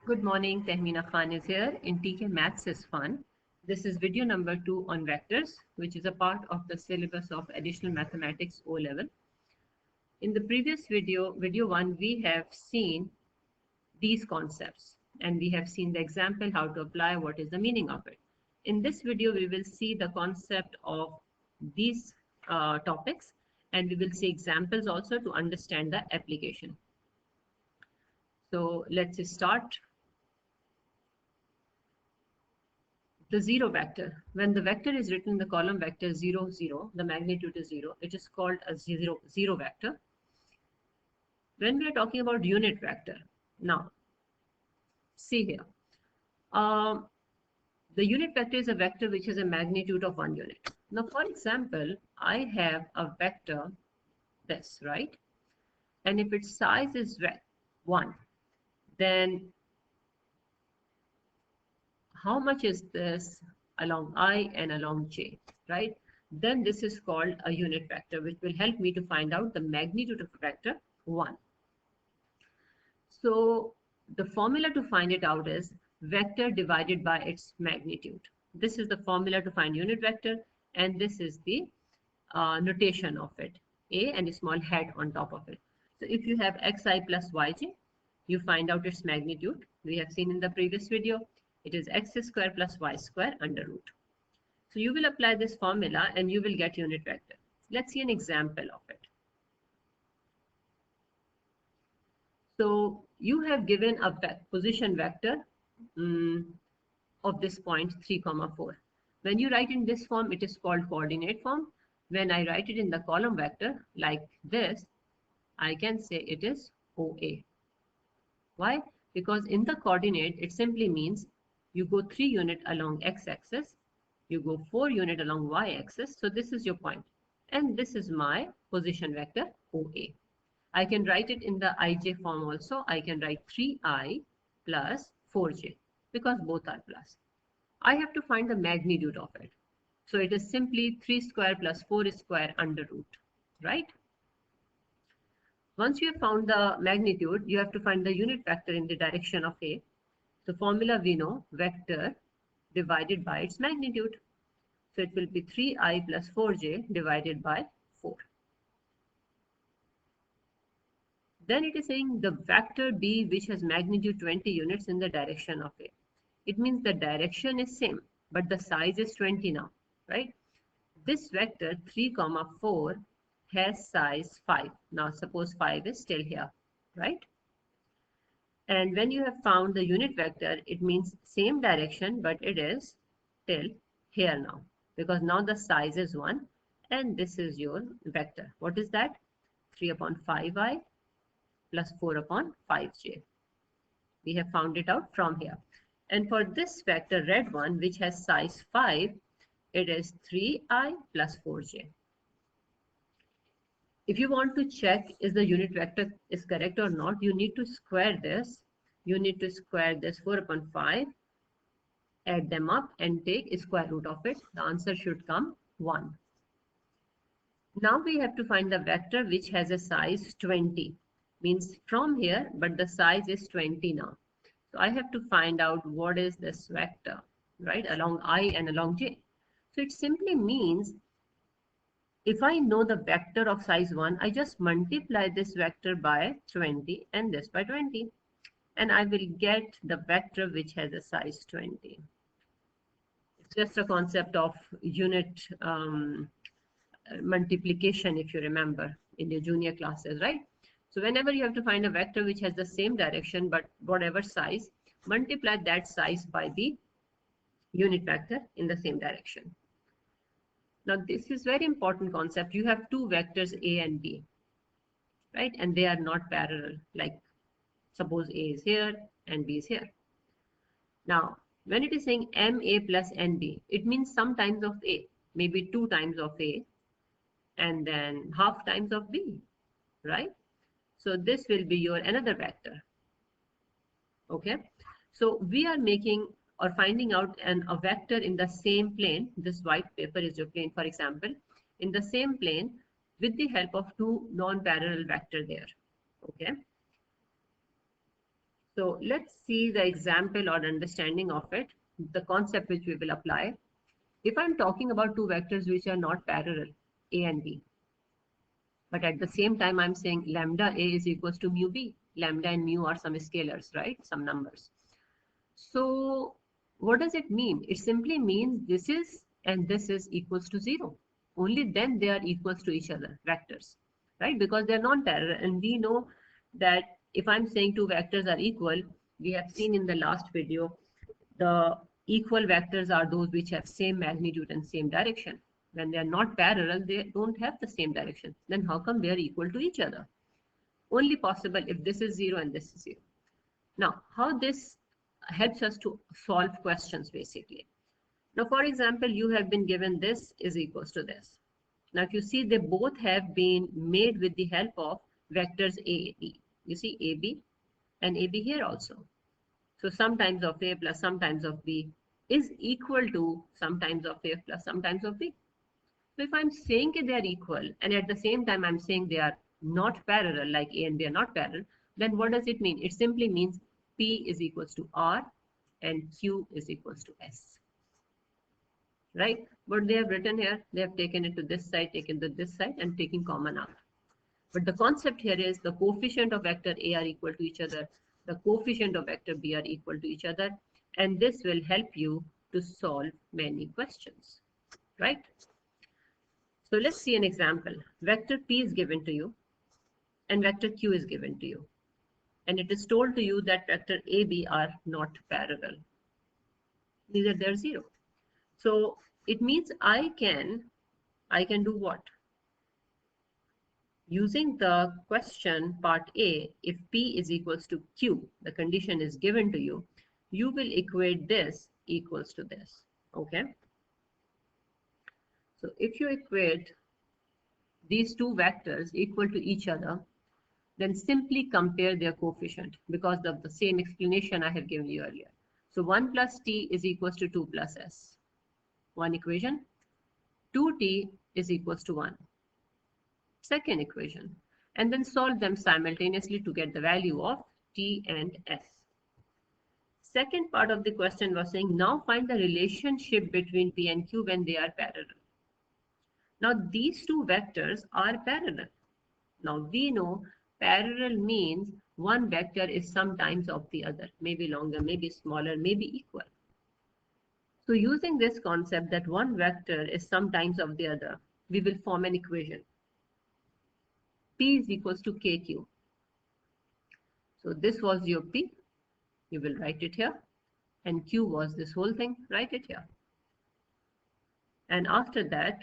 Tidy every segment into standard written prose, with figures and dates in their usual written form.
Good morning, Tehmina Khan is here in TK Maths is Fun. This is video number 2 on vectors, which is a part of the syllabus of Additional Mathematics O level. In the previous video 1, we have seen these concepts and we have seen the example how to apply, what is the meaning of it. In this video, we will see the concept of these topics and we will see examples also to understand the application. So let's start. The zero vector. When the vector is written in the column vector 0, 0, the magnitude is 0. It is called a zero vector. When we are talking about unit vector, now, see here. The unit vector is a vector which has a magnitude of 1 unit. Now, for example, I have a vector, this, right? And if its size is 1, then how much is this along I and along j, right? Then this is called a unit vector, which will help me to find out the magnitude of vector 1. So the formula to find it out is vector divided by its magnitude. This is the formula to find unit vector, and this is the notation of it, a and a small head on top of it. So if you have xi plus yj, you find out its magnitude. We have seen in the previous video, it is x square plus y square under root. So you will apply this formula and you will get unit vector. Let's see an example of it. So you have given a position vector of this point 3, 4. When you write in this form, it is called coordinate form. When I write it in the column vector like this, I can say it is OA. Why? Because in the coordinate, it simply means you go 3 unit along x-axis, you go 4 unit along y-axis. So this is your point. And this is my position vector OA. I can write it in the ij form also. I can write 3i plus 4j because both are plus. I have to find the magnitude of it. So it is simply 3 square plus 4 square under root, right? Once you have found the magnitude, you have to find the unit vector in the direction of A. So formula we know, vector divided by its magnitude. So it will be 3i plus 4j divided by 4. Then it is saying the vector B which has magnitude 20 units in the direction of A. It means the direction is same, but the size is 20 now, right? This vector 3, 4 has size 5. Now suppose 5 is still here, right? And when you have found the unit vector, it means same direction, but it is till here now, because now the size is 1 and this is your vector. What is that? 3 upon 5i plus 4 upon 5j. We have found it out from here. And for this vector, red one, which has size 5, it is 3i plus 4j. If you want to check is the unit vector is correct or not, you need to square this. You need to square this 4 upon 5, add them up and take square root of it. The answer should come 1. Now we have to find the vector which has a size 20. Means from here, but the size is 20 now. So I have to find out what is this vector, right, along I and along j. So it simply means if I know the vector of size 1, I just multiply this vector by 20 and this by 20. And I will get the vector which has a size 20. It's just a concept of unit multiplication, if you remember, in your junior classes, right? So whenever you have to find a vector which has the same direction but whatever size, multiply that size by the unit vector in the same direction. Now this is very important concept. You have two vectors A and B, right? And they are not parallel. Like suppose A is here and B is here. Now when it is saying MA plus NB, it means some times of A, maybe 2 times of A and then half times of B, right? So this will be your another vector. Okay. So we are making or finding out a vector in the same plane. This white paper is your plane, for example, in the same plane with the help of two non-parallel vector there. Okay. So let's see the example or understanding of it, the concept which we will apply. If I'm talking about two vectors which are not parallel, A and B, but at the same time I'm saying lambda A is equals to mu B. Lambda and mu are some scalars, right? Some numbers. So what does it mean? It simply means this is and this is equals to 0. Only then they are equals to each other, vectors, right? Because they're non-parallel, and we know that if I'm saying two vectors are equal, we have seen in the last video, the equal vectors are those which have same magnitude and same direction. When they are not parallel, they don't have the same direction. Then how come they are equal to each other? Only possible if this is 0 and this is 0. Now, how this helps us to solve questions basically. Now, for example, you have been given this is equals to this. Now, if you see, they both have been made with the help of vectors A, B. You see AB and AB here also. So sometimes of A plus sometimes of B is equal to sometimes of A plus sometimes of B. So if I'm saying they are equal and at the same time I'm saying they are not parallel, like A and B are not parallel, then what does it mean? It simply means P is equals to R and Q is equals to S. Right? What they have written here, they have taken it to this side, taken to this side, and taking common out. But the concept here is the coefficient of vector A are equal to each other, the coefficient of vector B are equal to each other, and this will help you to solve many questions, right? So let's see an example. Vector P is given to you, and vector Q is given to you, and it is told to you that vector A, B are not parallel. Neither they're 0. So it means I can do what? Using the question part A, if P is equals to Q, the condition is given to you, you will equate this equals to this, okay? So if you equate these two vectors equal to each other, then simply compare their coefficient because of the same explanation I have given you earlier. So 1 plus T is equals to 2 plus S. One equation. 2T is equals to 1. Second equation, and then solve them simultaneously to get the value of T and S. Second part of the question was saying, now find the relationship between P and Q when they are parallel. Now these two vectors are parallel. Now we know parallel means one vector is sometimes of the other, maybe longer, maybe smaller, maybe equal. So using this concept that one vector is sometimes of the other, we will form an equation. P is equals to KQ. So this was your P. You will write it here. And Q was this whole thing. Write it here. And after that,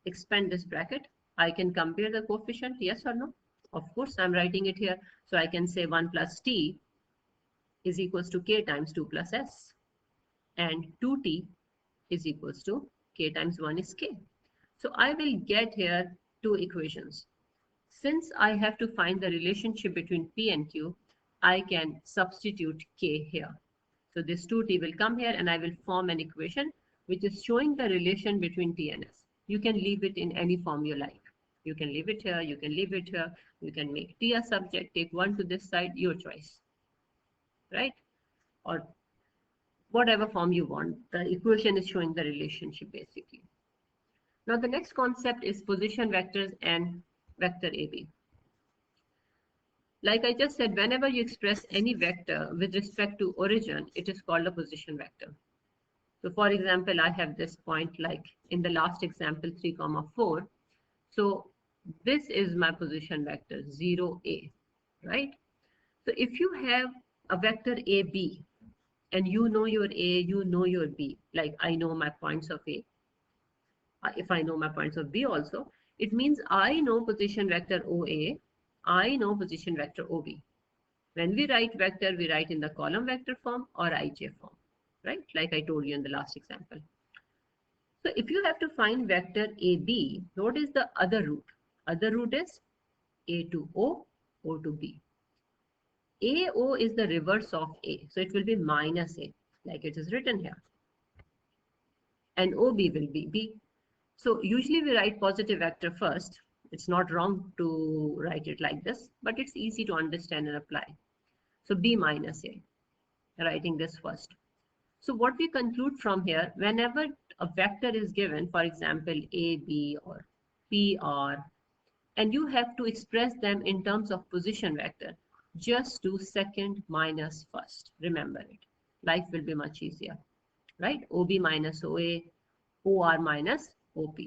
expand this bracket. I can compare the coefficient, yes or no? Of course, I'm writing it here. So I can say 1 plus T is equals to K times 2 plus S. And 2T is equals to K times 1 is K. So I will get here two equations. Since I have to find the relationship between P and Q, I can substitute K here. So this 2T will come here and I will form an equation which is showing the relation between T and S. You can leave it in any form you like. You can leave it here, you can leave it here, you can make T a subject, take one to this side, your choice, right? Or whatever form you want. The equation is showing the relationship basically. Now the next concept is position vectors and vector AB. Like I just said, whenever you express any vector with respect to origin, it is called a position vector. So for example, I have this point like in the last example 3, 4. So this is my position vector 0, A, right? So if you have a vector AB and you know your A, you know your B, like I know my points of A. If I know my points of B also, it means I know position vector OA, I know position vector OB. When we write vector, we write in the column vector form or IJ form, right? Like I told you in the last example. So if you have to find vector AB, what is the other root? Other root is A to O, O to B. AO is the reverse of A, so it will be minus A, like it is written here. And OB will be B. So usually we write positive vector first. It's not wrong to write it like this, but it's easy to understand and apply. So B minus A. writing this first. So what we conclude from here, whenever a vector is given, for example, AB or PR, and you have to express them in terms of position vector, just do second minus first. Remember it. Life will be much easier, right? OB minus OA, OR minus OP.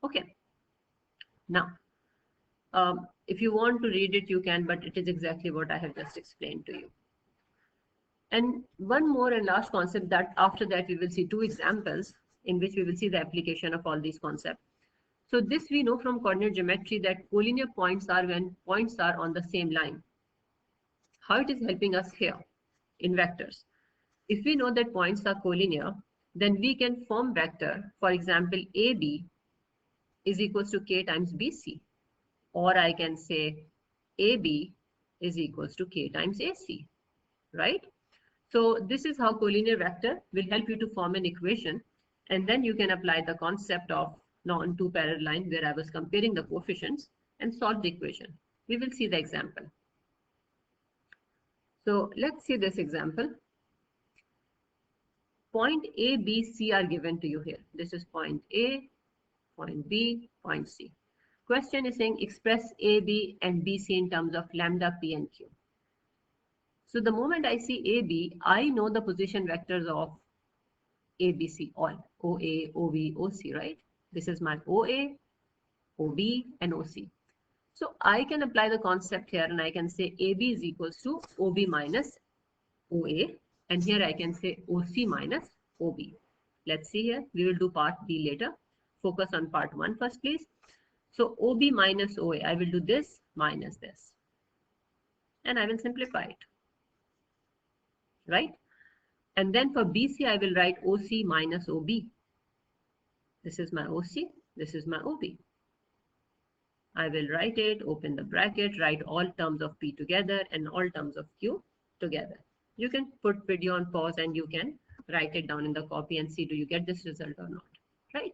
Okay. Now, if you want to read it, you can, but it is exactly what I have just explained to you. And one more and last concept that after that we will see two examples in which we will see the application of all these concepts. So this we know from coordinate geometry that collinear points are when points are on the same line. How it is helping us here in vectors? If we know that points are collinear, then we can form vector, for example, AB is equals to K times BC. Or I can say AB is equals to K times AC, right? So this is how collinear vector will help you to form an equation, and then you can apply the concept of non-two parallel line where I was comparing the coefficients and solve the equation. We will see the example. So let's see this example. Point A, B, C are given to you here. This is point A, point B, point C. Question is saying express A, B and B, C in terms of lambda, P and Q. So the moment I see AB, I know the position vectors of ABC, all OA, OB, OC, right? This is my OA, OB and OC. So I can apply the concept here and I can say AB is equals to OB minus OA, and here I can say OC minus OB. Let's see here. We will do part B later. Focus on part 1 first, please. So OB minus OA, I will do this minus this. And I will simplify it. Right? And then for BC, I will write OC minus OB. This is my OC. This is my OB. I will write it, open the bracket, write all terms of P together and all terms of Q together. You can put video on pause and you can write it down in the copy and see do you get this result or not, right?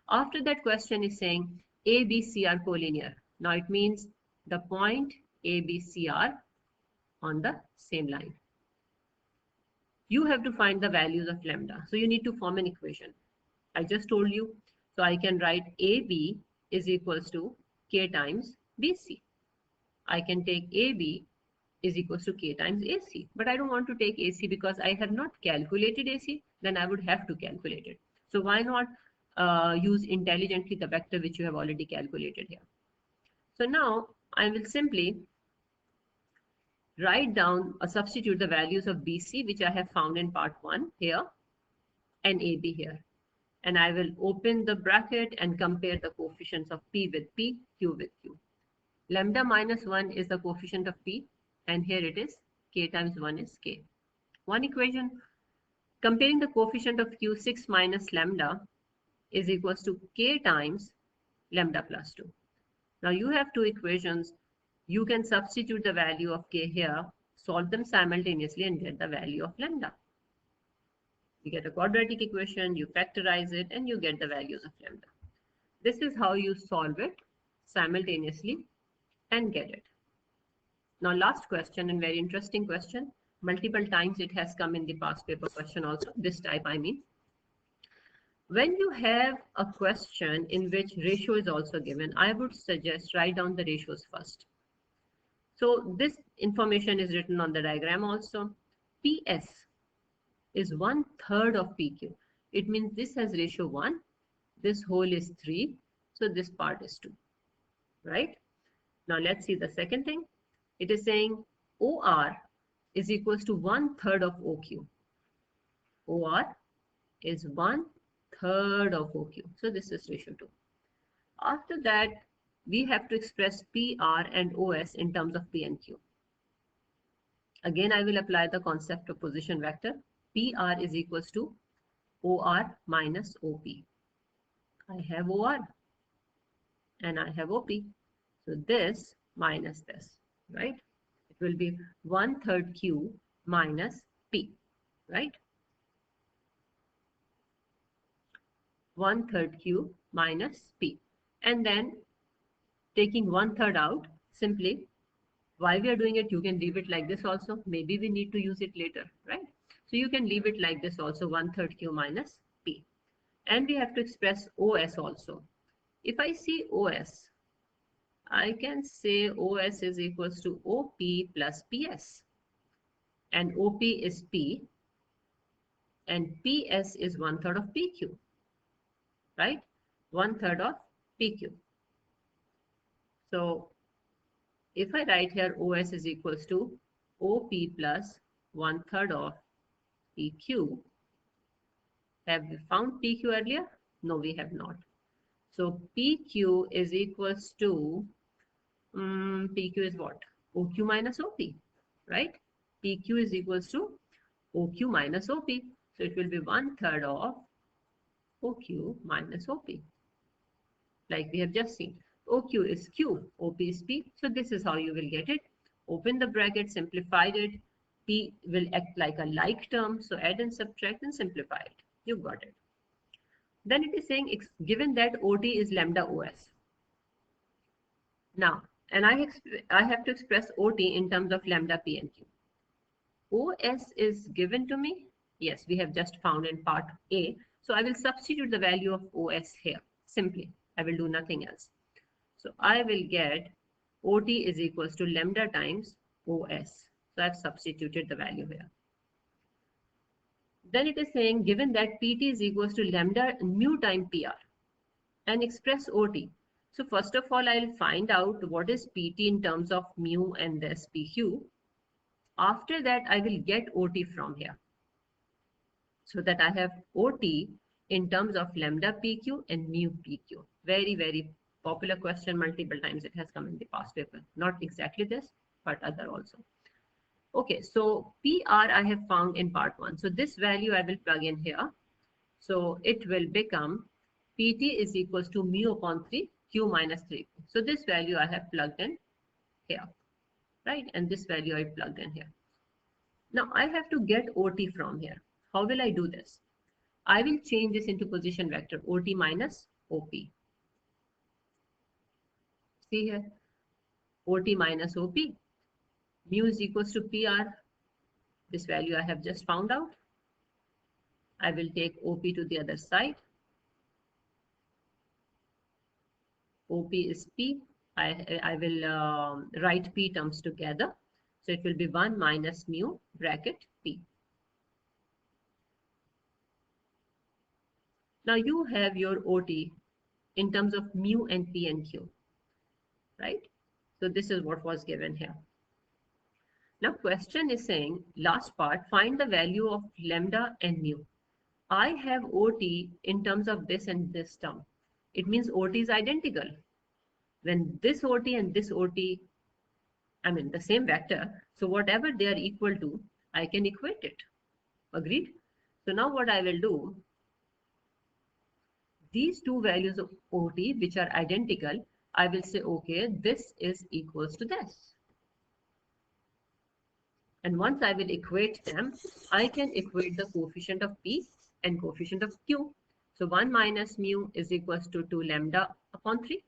After that, question is saying A, B, C are collinear. Now it means the point A, B, C are on the same line. You have to find the values of lambda. So you need to form an equation. I just told you. So I can write AB is equals to K times BC. I can take AB is equals to K times AC. But I don't want to take AC because I have not calculated AC. Then I would have to calculate it. So why not use intelligently the vector which you have already calculated here. So now I will simply write down or substitute the values of BC which I have found in part 1 here and AB here. And I will open the bracket and compare the coefficients of P with P, Q with Q. Lambda minus 1 is the coefficient of P, and here it is K times 1 is K. One equation, comparing the coefficient of Q, 6 minus lambda is equals to K times lambda plus 2. Now you have two equations. You can substitute the value of K here, solve them simultaneously and get the value of lambda. You get a quadratic equation, you factorize it, and you get the values of lambda. This is how you solve it simultaneously and get it. Now last question, and very interesting question. Multiple times it has come in the past paper question also, this type I mean. When you have a question in which ratio is also given, I would suggest write down the ratios first. So this information is written on the diagram also. PS is 1/3 of PQ. It means this has ratio 1, this whole is 3, so this part is 2, right? Now let's see the second thing. It is saying OR is equals to 1/3 of OQ. OR is 1/3 of OQ. So this is ratio 2. After that, we have to express PR and OS in terms of P and Q. Again, I will apply the concept of position vector. PR is equals to OR minus OP. I have OR and I have OP. So this minus this, right? It will be 1/3 Q minus P, right? 1/3 Q minus P. And then taking 1/3 out, simply Why we are doing it? You can leave it like this also. Maybe we need to use it later, right? So you can leave it like this also, 1/3 Q minus P. And we have to express OS also. If I see OS, I can say OS is equals to OP plus PS. And OP is P and PS is 1/3 of PQ, right? 1/3 of PQ. So if I write here OS is equals to OP plus 1/3 of PQ, have we found PQ earlier? No, we have not. So PQ is equals to, PQ is what? OQ minus OP, right? PQ is equals to OQ minus OP. So it will be 1/3 of OQ minus OP, like we have just seen. OQ is Q, OP is P. So this is how you will get it. Open the bracket, simplified it. P will act like a like term. So add and subtract and simplify it. You got it. Then it is saying, given that OT is lambda OS. Now, and I have to express OT in terms of lambda P and Q. OS is given to me. Yes, we have just found in part A. So I will substitute the value of OS here. Simply, I will do nothing else. So I will get OT is equals to lambda times OS. So I've substituted the value here. Then it is saying, given that PT is equals to lambda mu time PR and express OT. So first of all, I'll find out what is PT in terms of mu and this PQ. After that, I will get OT from here. So that I have OT in terms of lambda PQ and mu PQ. Very, very popular question. Multiple times it has come in the past paper. Not exactly this, but other also. Okay, so PR I have found in part 1. So this value I will plug in here. So it will become PT is equals to mu upon 3 Q minus 3. So this value I have plugged in here, right? And this value I plugged in here. Now I have to get OT from here. How will I do this? I will change this into position vector, OT minus OP. See here, OT minus OP. Mu is equals to PR. This value I have just found out. I will take OP to the other side. OP is P. I will write P terms together. So it will be 1 minus mu bracket P. Now you have your OT in terms of mu and P and Q, right? So this is what was given here. Now question is saying, last part, find the value of lambda and mu. I have OT in terms of this and this term. It means OT is identical. When this OT and this OT, I mean the same vector, so whatever they are equal to, I can equate it. Agreed? So now what I will do, these two values of OT which are identical, I will say, okay, this is equals to this. And once I will equate them, I can equate the coefficient of P and coefficient of Q. So 1 minus mu is equals to 2 lambda upon 3.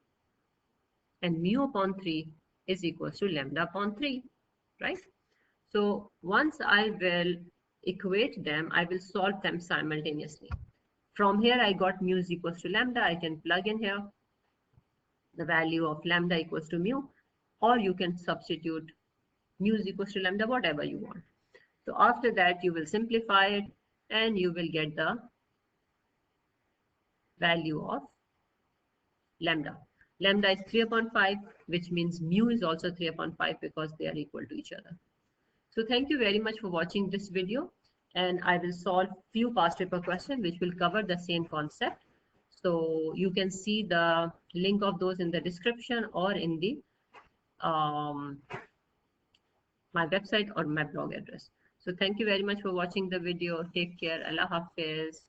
And mu upon 3 is equals to lambda upon 3, right? So once I will equate them, I will solve them simultaneously. From here, I got mu is equals to lambda. I can plug in here the value of lambda equals to mu, or you can substitute mu is equals to lambda, whatever you want. So after that, you will simplify it and you will get the value of lambda. Lambda is 3 upon 5, which means mu is also 3 upon 5 because they are equal to each other. So thank you very much for watching this video, and I will solve few past paper questions which will cover the same concept. So you can see the link of those in the description or in the my website or my blog address. So thank you very much for watching the video. Take care. Allah Hafiz.